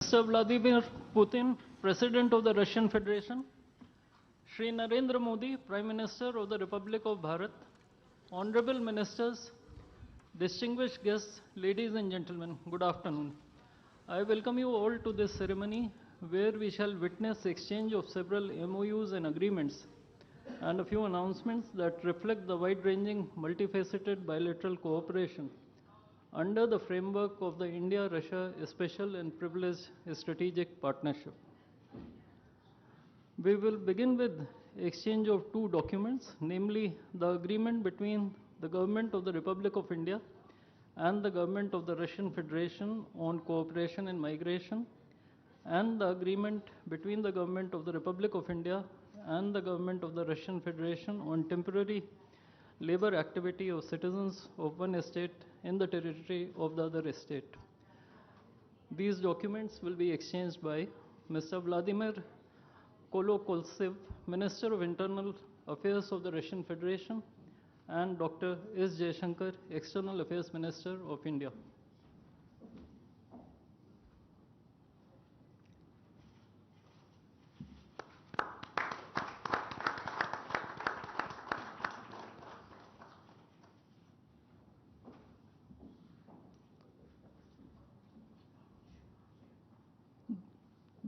Mr. Vladimir Putin, President of the Russian Federation, Shri Narendra Modi, Prime Minister of the Republic of Bharat, Honorable Ministers, distinguished guests, ladies and gentlemen, good afternoon. I welcome you all to this ceremony where we shall witness exchange of several MOUs and agreements and a few announcements that reflect the wide-ranging, multifaceted bilateral cooperation under the framework of the India-Russia Special and Privileged Strategic Partnership. We will begin with exchange of two documents, namely the agreement between the Government of the Republic of India and the Government of the Russian Federation on cooperation in migration, and the agreement between the Government of the Republic of India and the Government of the Russian Federation on temporary labor activity of citizens of one state in the territory of the other state. These documents will be exchanged by Mr. Vladimir Kolokoltsev, Minister of Internal Affairs of the Russian Federation, and Dr. S. Jaishankar, External Affairs Minister of India.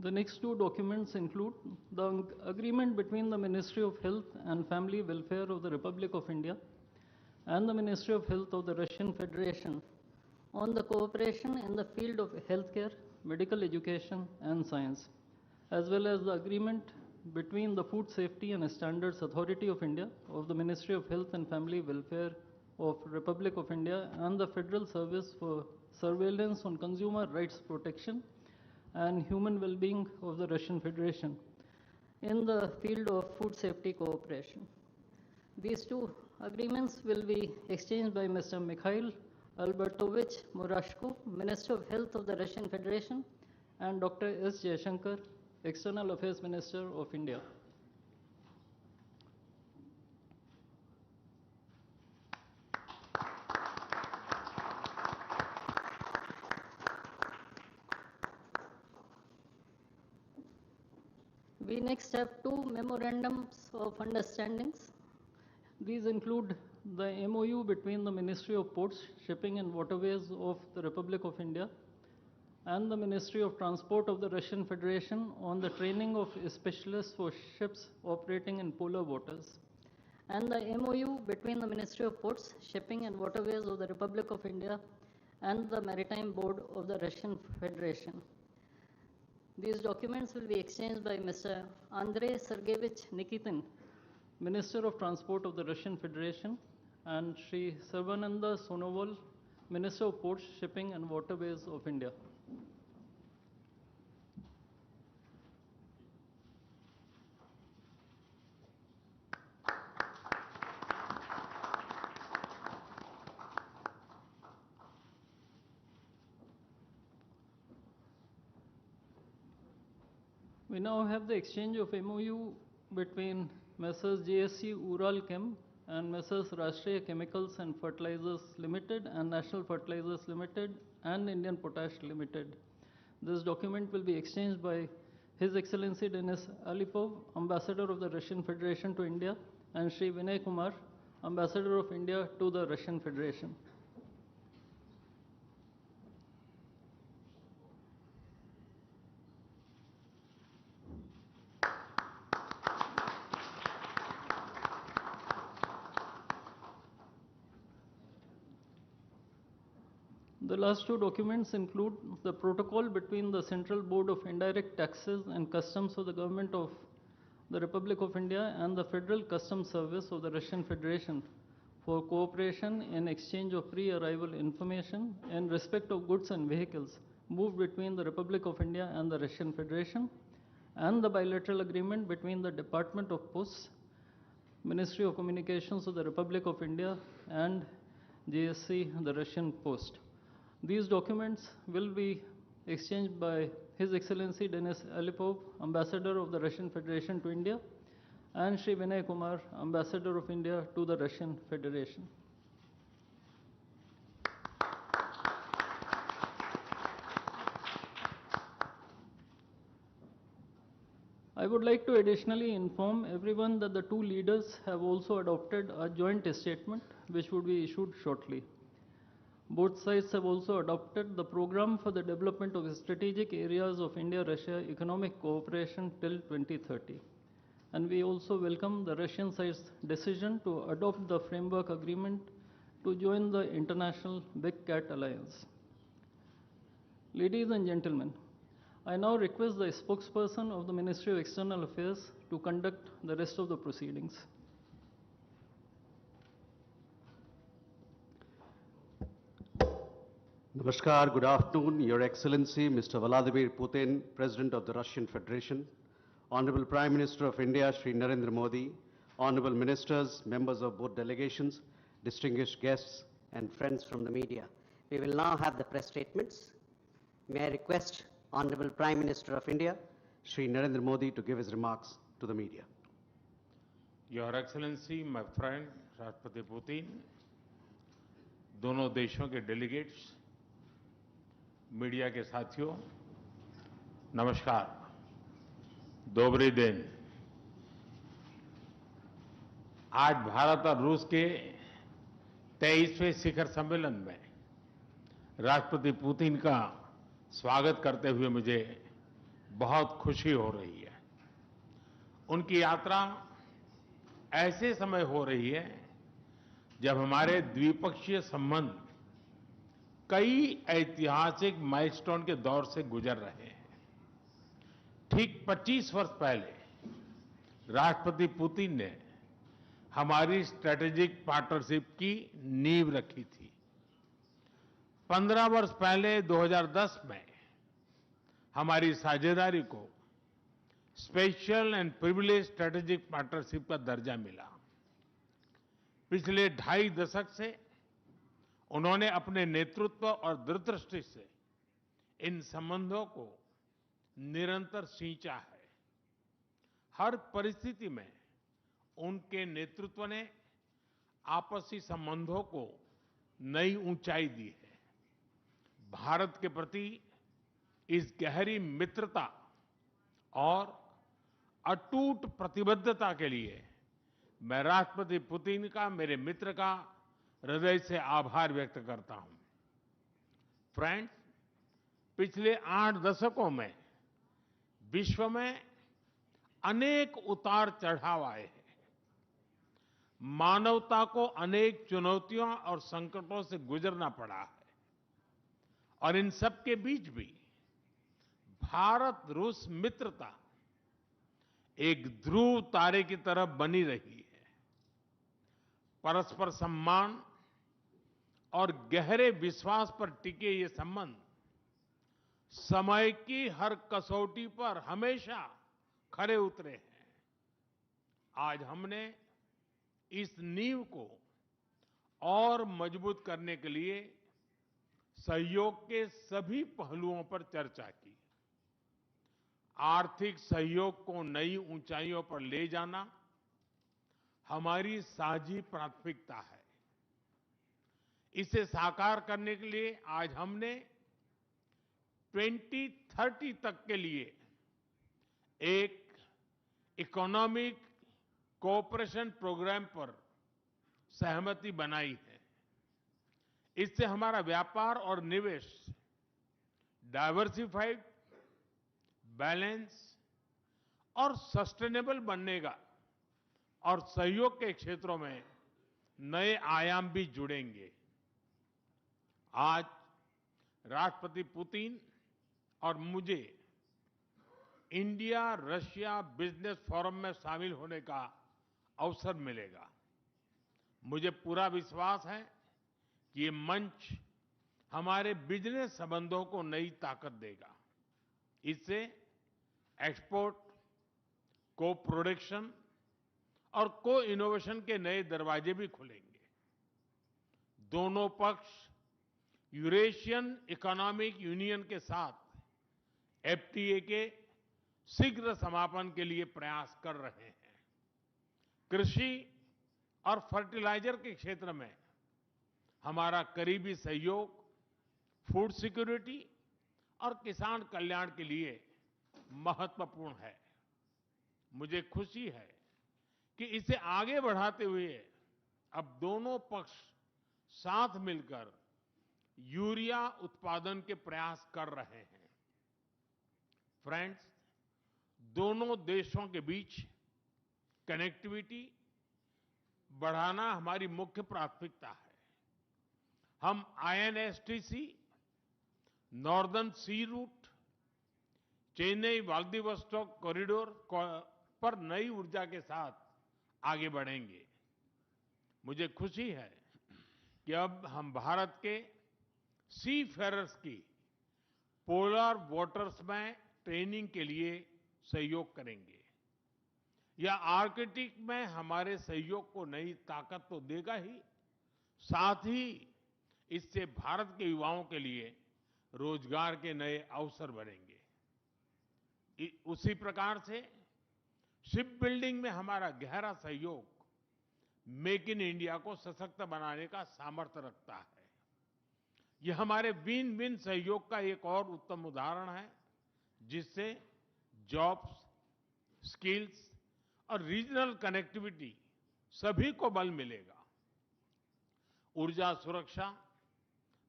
The next two documents include the agreement between the Ministry of Health and Family Welfare of the Republic of India and the Ministry of Health of the Russian Federation on the cooperation in the field of healthcare, medical education and science, as well as the agreement between the Food Safety and Standards Authority of India of the Ministry of Health and Family Welfare of Republic of India and the Federal Service for Surveillance on Consumer Rights Protection and Human Well-being of the Russian Federation in the field of food safety cooperation. These two agreements will be exchanged by Mr. Mikhail Albertovich Murashko, Minister of Health of the Russian Federation, and Dr. S. Jaishankar, External Affairs Minister of India. We next have two memorandums of understandings. These include the MOU between the Ministry of Ports, Shipping and Waterways of the Republic of India and the Ministry of Transport of the Russian Federation on the training of specialists for ships operating in polar waters, and the MOU between the Ministry of Ports, Shipping and Waterways of the Republic of India and the Maritime Board of the Russian Federation. These documents will be exchanged by Mr. Andrei Sergeyevich Nikitin, Minister of Transport of the Russian Federation, and Shri Sarvananda Sonowal, Minister of Ports, Shipping and Waterways of India. We now have the exchange of MOU between Messrs. JSC Ural Chem and Messrs. Rashtriya Chemicals and Fertilizers Limited and National Fertilizers Limited and Indian Potash Limited. This document will be exchanged by His Excellency Denis Alipov, Ambassador of the Russian Federation to India, and Shri Vinay Kumar, Ambassador of India to the Russian Federation. The last two documents include the protocol between the Central Board of Indirect Taxes and Customs of the Government of the Republic of India and the Federal Customs Service of the Russian Federation for cooperation in exchange of pre-arrival information in respect of goods and vehicles moved between the Republic of India and the Russian Federation, and the bilateral agreement between the Department of Posts, Ministry of Communications of the Republic of India and JSC, the Russian Post. These documents will be exchanged by His Excellency Denis Alipov, Ambassador of the Russian Federation to India, and Shri Vinay Kumar, Ambassador of India to the Russian Federation. I would like to additionally inform everyone that the two leaders have also adopted a joint statement which would be issued shortly. Both sides have also adopted the program for the development of strategic areas of India-Russia economic cooperation till 2030. And we also welcome the Russian side's decision to adopt the framework agreement to join the international Big Cat Alliance. Ladies and gentlemen, I now request the spokesperson of the Ministry of External Affairs to conduct the rest of the proceedings. Namaskar, good afternoon, Your Excellency, Mr. Vladimir Putin, President of the Russian Federation, Honorable Prime Minister of India, Shri Narendra Modi, Honorable Ministers, members of both delegations, distinguished guests, and friends from the media. We will now have the press statements. May I request Honorable Prime Minister of India, Shri Narendra Modi, to give his remarks to the media. Your Excellency, my friend, राष्ट्रपति Putin, दोनों देशों के delegates, media के साथियों, नमस्कार, दोबरी दिन। आज भारत और रूस के 23वें शिखर सम्मेलन में राष्ट्रपति पुतिन का स्वागत करते हुए मुझे बहुत खुशी हो रही है। उनकी यात्रा ऐसे समय हो रही है जब हमारे द्विपक्षीय संबंध कई ऐतिहासिक माइलस्टोन के दौर से गुजर रहे हैं। ठीक 25 वर्ष पहले राष्ट्रपति पुतिन ने हमारी स्ट्रेटेजिक पार्टनरशिप की नींव रखी थी। 15 वर्ष पहले 2010 में हमारी साझेदारी को special and privilege strategic partnership का दर्जा मिला। पिछले 2.5 दशक से उन्होंने अपने नेतृत्व और दूरदृष्टि से इन संबंधों को निरंतर सींचा है। हर परिस्थिति में उनके नेतृत्व ने आपसी संबंधों को नई ऊंचाई दी है। भारत के प्रति इस गहरी मित्रता और अटूट प्रतिबद्धता के लिए मैं राष्ट्रपति पुतिन का, मेरे मित्र का हृदय से आभार व्यक्त करता हूं। फ्रेंड्स, पिछले 8 दशकों में विश्व में अनेक उतार चढ़ाव आए हैं। मानवता को अनेक चुनौतियों और संकटों से गुजरना पड़ा है और इन सब के बीच भी भारत रूस मित्रता एक ध्रुव तारे की तरह बनी रही है। परस्पर सम्मान और गहरे विश्वास पर टिके ये संबंध समय की हर कसौटी पर हमेशा खरे उतरे हैं। आज हमने इस नींव को और मजबूत करने के लिए सहयोग के सभी पहलुओं पर चर्चा की। आर्थिक सहयोग को नई ऊंचाइयों पर ले जाना हमारी साझी प्राथमिकता है। इसे साकार करने के लिए आज हमने 2030 तक के लिए एक इकोनॉमिक कोऑपरेशन प्रोग्राम पर सहमति बनाई है। इससे हमारा व्यापार और निवेश डाइवर्सिफाइड, बैलेंस और सस्टेनेबल बनेगा और सहयोग के क्षेत्रों में नए आयाम भी जुड़ेंगे। आज राष्ट्रपति पुतिन और मुझे इंडिया रशिया बिजनेस फोरम में शामिल होने का अवसर मिलेगा। मुझे पूरा विश्वास है कि ये मंच हमारे बिजनेस संबंधों को नई ताकत देगा। इससे एक्सपोर्ट, को प्रोडक्शन और को इनोवेशन के नए दरवाजे भी खुलेंगे। दोनों पक्ष यूरेशियन इकोनॉमिक यूनियन के साथ एफटीए के शीघ्र समापन के लिए प्रयास कर रहे हैं। कृषि और फर्टिलाइजर के क्षेत्र में हमारा करीबी सहयोग फूड सिक्योरिटी और किसान कल्याण के लिए महत्वपूर्ण है। मुझे खुशी है कि इसे आगे बढ़ाते हुए अब दोनों पक्ष साथ मिलकर यूरिया उत्पादन के प्रयास कर रहे हैं। फ्रेंड्स, दोनों देशों के बीच कनेक्टिविटी बढ़ाना हमारी मुख्य प्राथमिकता है। हम आईएनएसटीसी, नॉर्दर्न सी रूट, चेन्नई व्लादिवोस्टोक कॉरिडोर पर नई ऊर्जा के साथ आगे बढ़ेंगे। मुझे खुशी है कि अब हम भारत के सी फेरर्स की पोलर वाटर्स में ट्रेनिंग के लिए सहयोग करेंगे। यह आर्कटिक में हमारे सहयोग को नई ताकत तो देगा ही, साथ ही इससे भारत के युवाओं के लिए रोजगार के नए अवसर बनेंगे। उसी प्रकार से शिप बिल्डिंग में हमारा गहरा सहयोग मेक इन इंडिया को सशक्त बनाने का सामर्थ्य रखता है। यह हमारे विन विन सहयोग का एक और उत्तम उदाहरण है, जिससे जॉब्स, स्किल्स और रीजनल कनेक्टिविटी सभी को बल मिलेगा। ऊर्जा सुरक्षा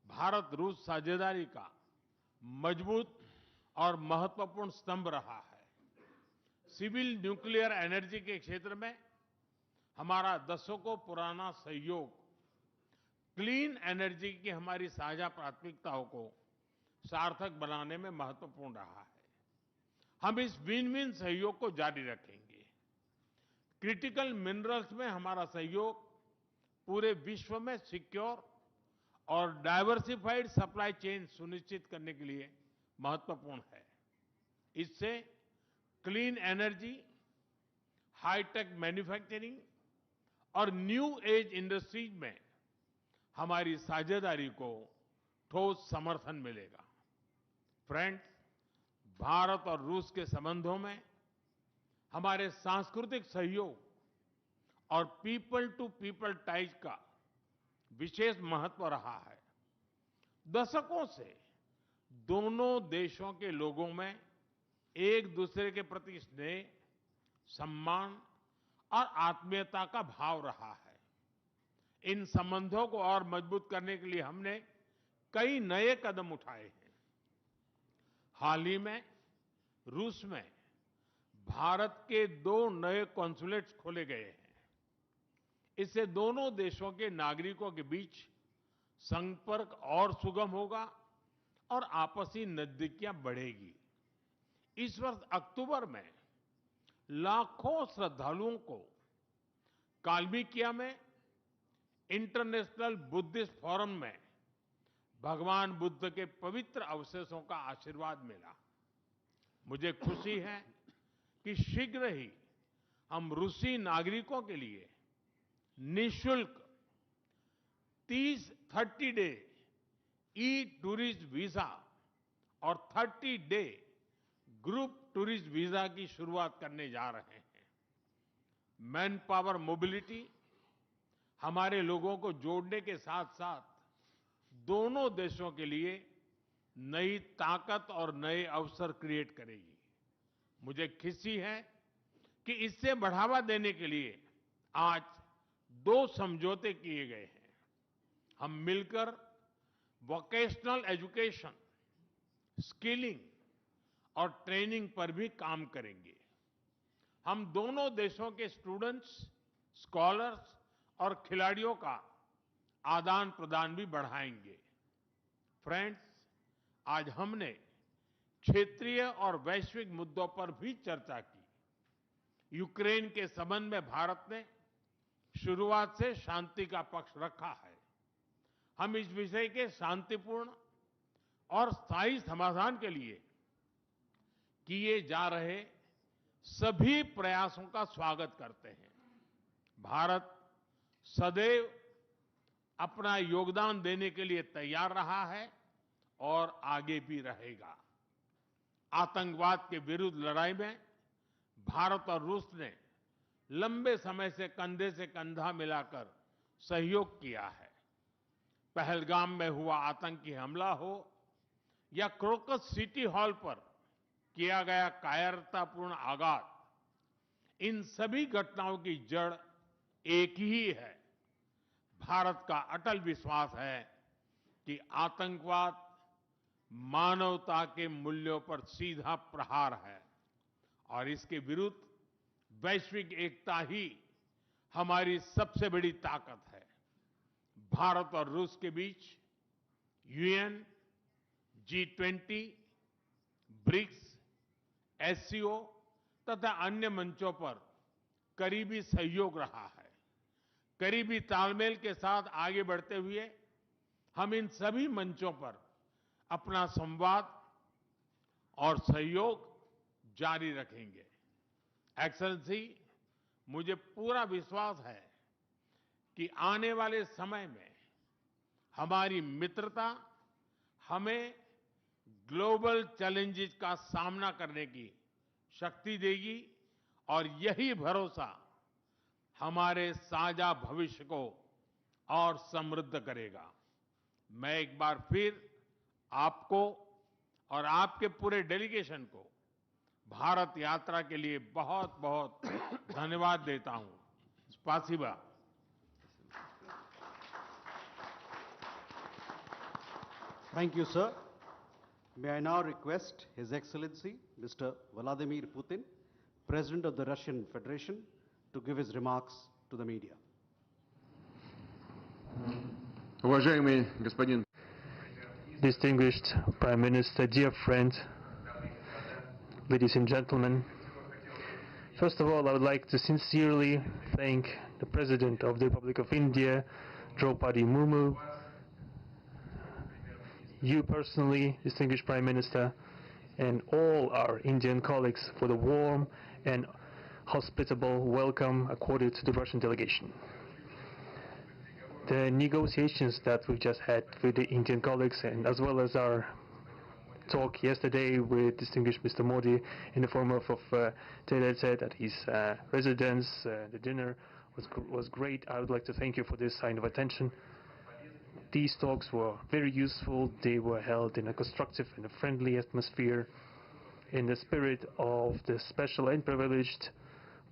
भारत रूस साझेदारी का मजबूत और महत्वपूर्ण स्तंभ रहा है। सिविल न्यूक्लियर एनर्जी के क्षेत्र में हमारा दशकों पुराना सहयोग क्लीन एनर्जी की हमारी साझा प्राथमिकताओं को सार्थक बनाने में महत्वपूर्ण रहा है। हम इस विन विन सहयोग को जारी रखेंगे। क्रिटिकल मिनरल्स में हमारा सहयोग पूरे विश्व में सिक्योर और डाइवर्सिफाइड सप्लाई चेन सुनिश्चित करने के लिए महत्वपूर्ण है। इससे क्लीन एनर्जी, हाईटेक मैन्युफैक्चरिंग और न्यू एज इंडस्ट्रीज में हमारी साझेदारी को ठोस समर्थन मिलेगा। फ्रेंड्स, भारत और रूस के संबंधों में हमारे सांस्कृतिक सहयोग और पीपल टू पीपल टाइज का विशेष महत्व रहा है। दशकों से दोनों देशों के लोगों में एक दूसरे के प्रति स्नेह, सम्मान और आत्मीयता का भाव रहा है। इन संबंधों को और मजबूत करने के लिए हमने कई नए कदम उठाए हैं। हाल ही में रूस में भारत के 2 नए कॉन्सुलेट्स खोले गए हैं। इससे दोनों देशों के नागरिकों के बीच संपर्क और सुगम होगा और आपसी नजदीकियां बढ़ेगी। इस वर्ष अक्टूबर में लाखों श्रद्धालुओं को काल्मिकिया में इंटरनेशनल बुद्धिस्ट फोरम में भगवान बुद्ध के पवित्र अवशेषों का आशीर्वाद मिला। मुझे खुशी है कि शीघ्र ही हम रूसी नागरिकों के लिए निःशुल्क 30 डे ई टूरिस्ट वीजा और 30 डे ग्रुप टूरिस्ट वीजा की शुरुआत करने जा रहे हैं। मैन पावर मोबिलिटी हमारे लोगों को जोड़ने के साथ साथ दोनों देशों के लिए नई ताकत और नए अवसर क्रिएट करेगी। मुझे खुशी है कि इससे बढ़ावा देने के लिए आज 2 समझौते किए गए हैं। हम मिलकर वोकेशनल एजुकेशन, स्किलिंग और ट्रेनिंग पर भी काम करेंगे। हम दोनों देशों के स्टूडेंट्स, स्कॉलर्स और खिलाड़ियों का आदान प्रदान भी बढ़ाएंगे। फ्रेंड्स, आज हमने क्षेत्रीय और वैश्विक मुद्दों पर भी चर्चा की। यूक्रेन के संबंध में भारत ने शुरुआत से शांति का पक्ष रखा है। हम इस विषय के शांतिपूर्ण और स्थायी समाधान के लिए किए जा रहे सभी प्रयासों का स्वागत करते हैं। भारत सदैव अपना योगदान देने के लिए तैयार रहा है और आगे भी रहेगा। आतंकवाद के विरुद्ध लड़ाई में भारत और रूस ने लंबे समय से कंधा मिलाकर सहयोग किया है। पहलगाम में हुआ आतंकी हमला हो या क्रोकस सिटी हॉल पर किया गया कायरतापूर्ण आघात, इन सभी घटनाओं की जड़ एक ही है। भारत का अटल विश्वास है कि आतंकवाद मानवता के मूल्यों पर सीधा प्रहार है और इसके विरुद्ध वैश्विक एकता ही हमारी सबसे बड़ी ताकत है। भारत और रूस के बीच यूएन, G20, ब्रिक्स, एससीओ तथा अन्य मंचों पर करीबी सहयोग रहा है। करीबी तालमेल के साथ आगे बढ़ते हुए हम इन सभी मंचों पर अपना संवाद और सहयोग जारी रखेंगे। एक्सेलेंसी, मुझे पूरा विश्वास है कि आने वाले समय में हमारी मित्रता हमें ग्लोबल चैलेंजेस का सामना करने की शक्ति देगी और यही भरोसा हमारे साझा भविष्य को और समृद्ध करेगा। मैं एक बार फिर आपको और आपके पूरे डेलीगेशन को भारत यात्रा के लिए बहुत बहुत धन्यवाद देता हूं। स्पासिबा। Thank you, sir. May I now request His Excellency, Mr. Vladimir Putin, President of the Russian Federation, to give his remarks to the media. Уважаемый господин Distinguished Prime Minister, dear friend, ladies and gentlemen, first of all, I would like to sincerely thank the President of the Republic of India, Draupadi Murmu, you personally, distinguished Prime Minister, and all our Indian colleagues for the warm and hospitable welcome accorded to the Russian delegation. The negotiations that we've just had with the Indian colleagues, and as well as our talk yesterday with distinguished Mr. Modi in the form of tete-a-tete at his residence, the dinner was great. I would like to thank you for this sign of attention. These talks were very useful. They were held in a constructive and a friendly atmosphere in the spirit of the special and privileged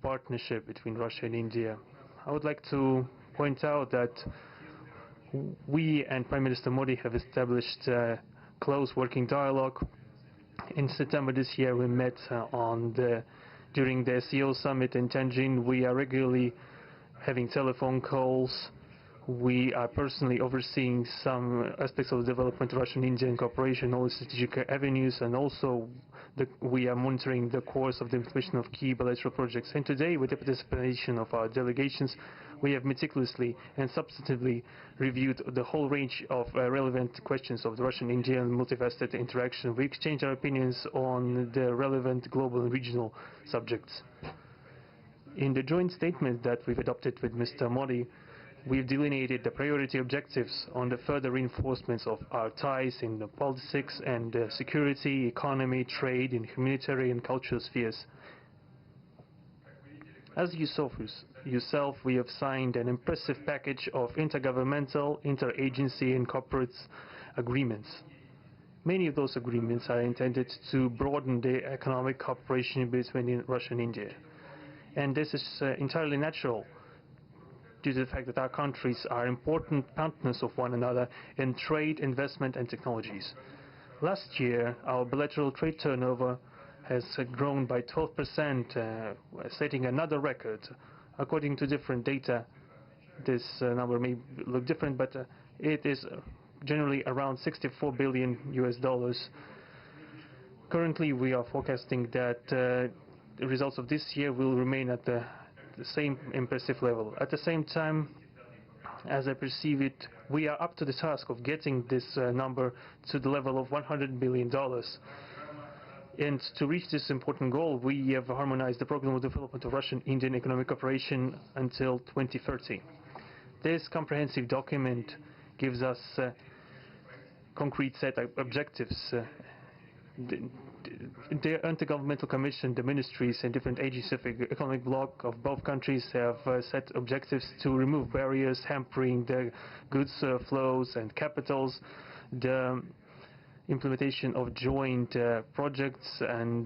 partnership between Russia and India. I would like to point out that we and Prime Minister Modi have established a close working dialogue. In September this year, we met during the SEO summit in Tianjin. We are regularly having telephone calls. We are personally overseeing some aspects of the development of Russian-Indian cooperation, all the strategic avenues, and also we are monitoring the course of the implementation of key bilateral projects. And today, with the participation of our delegations, we have meticulously and substantively reviewed the whole range of relevant questions of the Russian-Indian multifaceted interaction. We exchange our opinions on the relevant global and regional subjects. In the joint statement that we've adopted with Mr. Modi, we've delineated the priority objectives on the further reinforcements of our ties in the politics and security, economy, trade, and humanitarian and cultural spheres. As you saw for yourself, we have signed an impressive package of intergovernmental, interagency, and corporate agreements. Many of those agreements are intended to broaden the economic cooperation between Russia and India. And this is entirely natural, due to the fact that our countries are important partners of one another in trade, investment, and technologies. Last year, our bilateral trade turnover has grown by 12%, setting another record. According to different data, this number may look different, but it is generally around $64 billion US. Currently, we are forecasting that the results of this year will remain at the same impressive level. At the same time, as I perceive it, we are up to the task of getting this number to the level of $100 billion. And to reach this important goal, we have harmonized the program of development of Russian-Indian economic cooperation until 2030. This comprehensive document gives us a concrete set of objectives. The Intergovernmental Commission, the ministries and different agencies of the economic bloc of both countries have set objectives to remove barriers hampering the goods flows and capitals. The implementation of joint projects and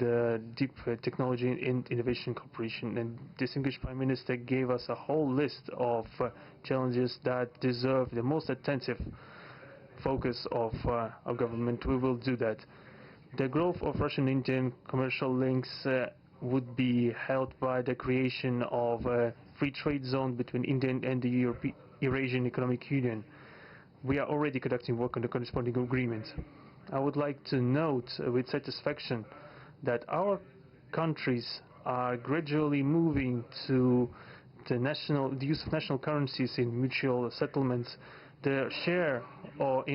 deep technology and innovation cooperation. And distinguished Prime Minister gave us a whole list of challenges that deserve the most attentive focus of our government. We will do that. The growth of Russian-Indian commercial links would be helped by the creation of a free trade zone between India and the Eurasian Economic Union. We are already conducting work on the corresponding agreement. I would like to note with satisfaction that our countries are gradually moving to the use of national currencies in mutual settlements. The share of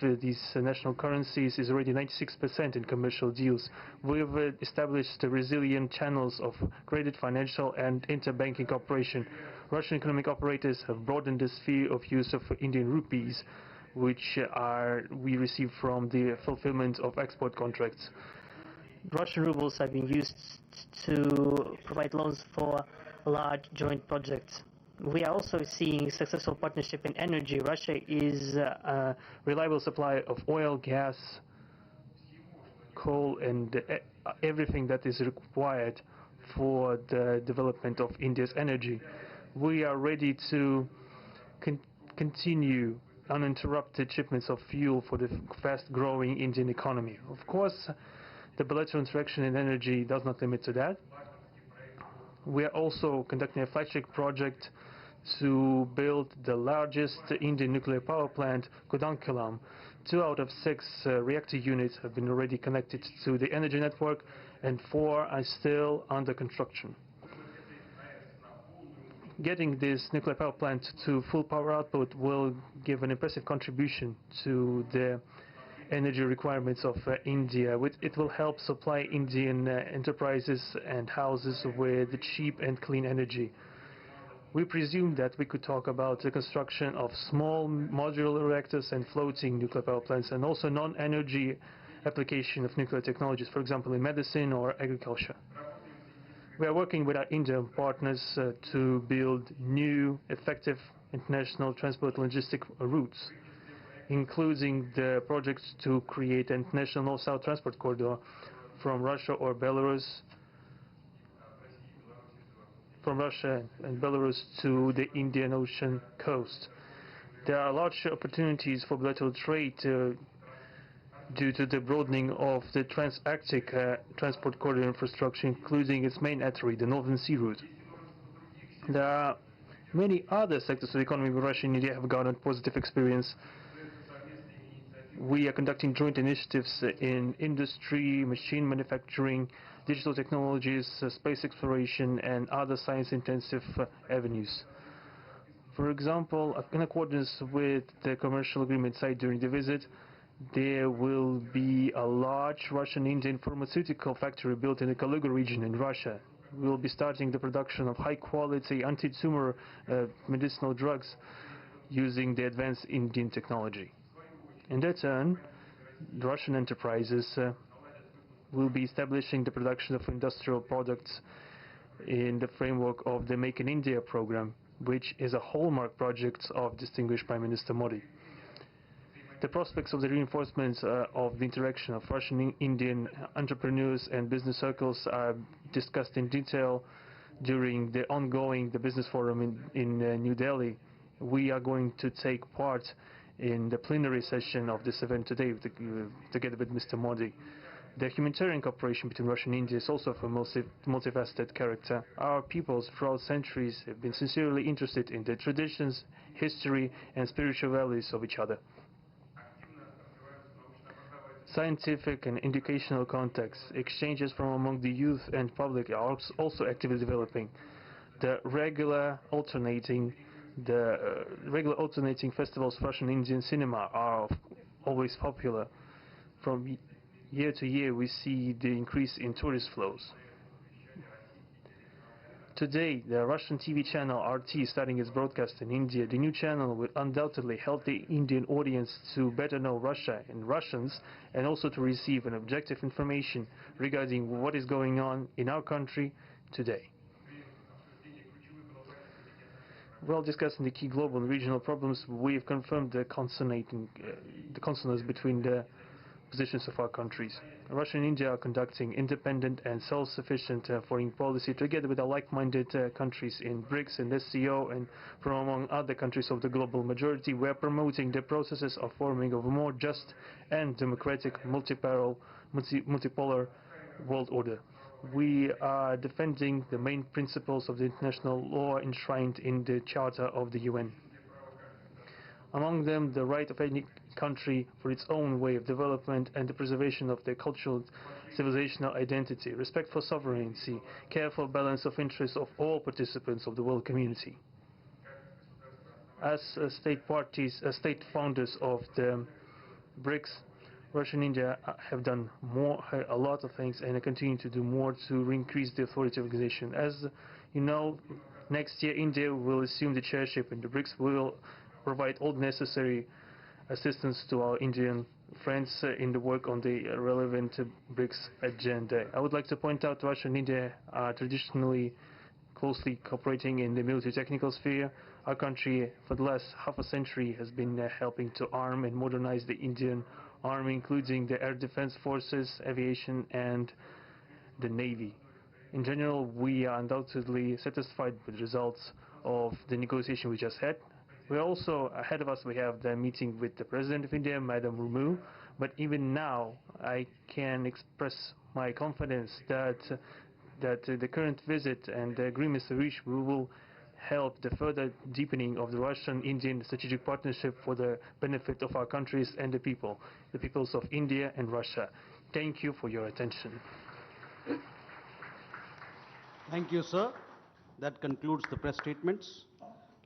these national currencies is already 96% in commercial deals. We have established resilient channels of credit, financial and interbanking cooperation. Russian economic operators have broadened the sphere of use of Indian rupees, which we receive from the fulfillment of export contracts. Russian rubles have been used to provide loans for large joint projects. We are also seeing successful partnership in energy. Russia is a reliable supply of oil, gas, coal and everything that is required for the development of India's energy. We are ready to continue uninterrupted shipments of fuel for the fast-growing Indian economy. Of course, the bilateral interaction in energy does not limit to that. We are also conducting a flagship project to build the largest Indian nuclear power plant, Kudankulam. 2 out of 6 reactor units have been already connected to the energy network and 4 are still under construction. Getting this nuclear power plant to full power output will give an impressive contribution to the energy requirements of India. It will help supply Indian enterprises and houses with cheap and clean energy. We presume that we could talk about the construction of small modular reactors and floating nuclear power plants, and also non-energy application of nuclear technologies, for example in medicine or agriculture. We are working with our Indian partners to build new, effective international transport logistic routes, including the projects to create an international north-south transport corridor from Russia and Belarus to the Indian Ocean coast. There are large opportunities for bilateral trade due to the broadening of the Trans-Arctic transport corridor infrastructure, including its main artery, the Northern Sea Route. There are many other sectors of the economy where Russia and India have garnered positive experience. We are conducting joint initiatives in industry, machine manufacturing, digital technologies, space exploration, and other science-intensive avenues. For example, in accordance with the commercial agreement signed during the visit, there will be a large Russian-Indian pharmaceutical factory built in the Kaluga region in Russia. We will be starting the production of high-quality anti-tumor medicinal drugs using the advanced Indian technology. In that turn, the Russian enterprises will be establishing the production of industrial products in the framework of the Make in India program, which is a hallmark project of distinguished Prime Minister Modi. The prospects of the reinforcement of the interaction of Russian-Indian entrepreneurs and business circles are discussed in detail during the ongoing Business Forum in New Delhi. We are going to take part in the plenary session of this event today together with Mr. Modi. The humanitarian cooperation between Russia and India is also of a multifaceted character. Our peoples throughout centuries have been sincerely interested in the traditions, history and spiritual values of each other. Scientific and educational contacts, exchanges from among the youth and public are also actively developing. The regular alternating festivals of Russian Indian cinema are always popular. From year to year we see the increase in tourist flows. Today, the Russian TV channel RT is starting its broadcast in India. The new channel will undoubtedly help the Indian audience to better know Russia and Russians, and also to receive an objective information regarding what is going on in our country today. While discussing the key global and regional problems, we have confirmed the consonance between the positions of our countries. Russia and India are conducting independent and self-sufficient foreign policy together with our like-minded countries in BRICS and SCO, and from among other countries of the global majority. We are promoting the processes of forming of a more just and democratic multipolar world order. We are defending the main principles of the international law enshrined in the Charter of the UN. Among them, the right of any country for its own way of development and the preservation of their cultural civilizational identity, respect for sovereignty, careful balance of interests of all participants of the world community. As state founders of the BRICS, Russia and India have done a lot of things and continue to do more to increase the authority of the organization. As you know, next year India will assume the chairship and the BRICS will provide all necessary assistance to our Indian friends in the work on the relevant BRICS agenda. I would like to point out Russia and India are traditionally closely cooperating in the military technical sphere. Our country for the last half a century has been helping to arm and modernize the Indian Army, including the air defense forces, aviation and the Navy. In general, we are undoubtedly satisfied with the results of the negotiation we just had. We also, ahead of us, we have the meeting with the President of India, Madam Murmu. But even now, I can express my confidence that the current visit and the agreements reached will help the further deepening of the Russian-Indian strategic partnership for the benefit of our countries and the peoples of India and Russia. Thank you for your attention. Thank you, sir. That concludes the press statements.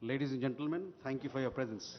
Ladies and gentlemen, thank you for your presence.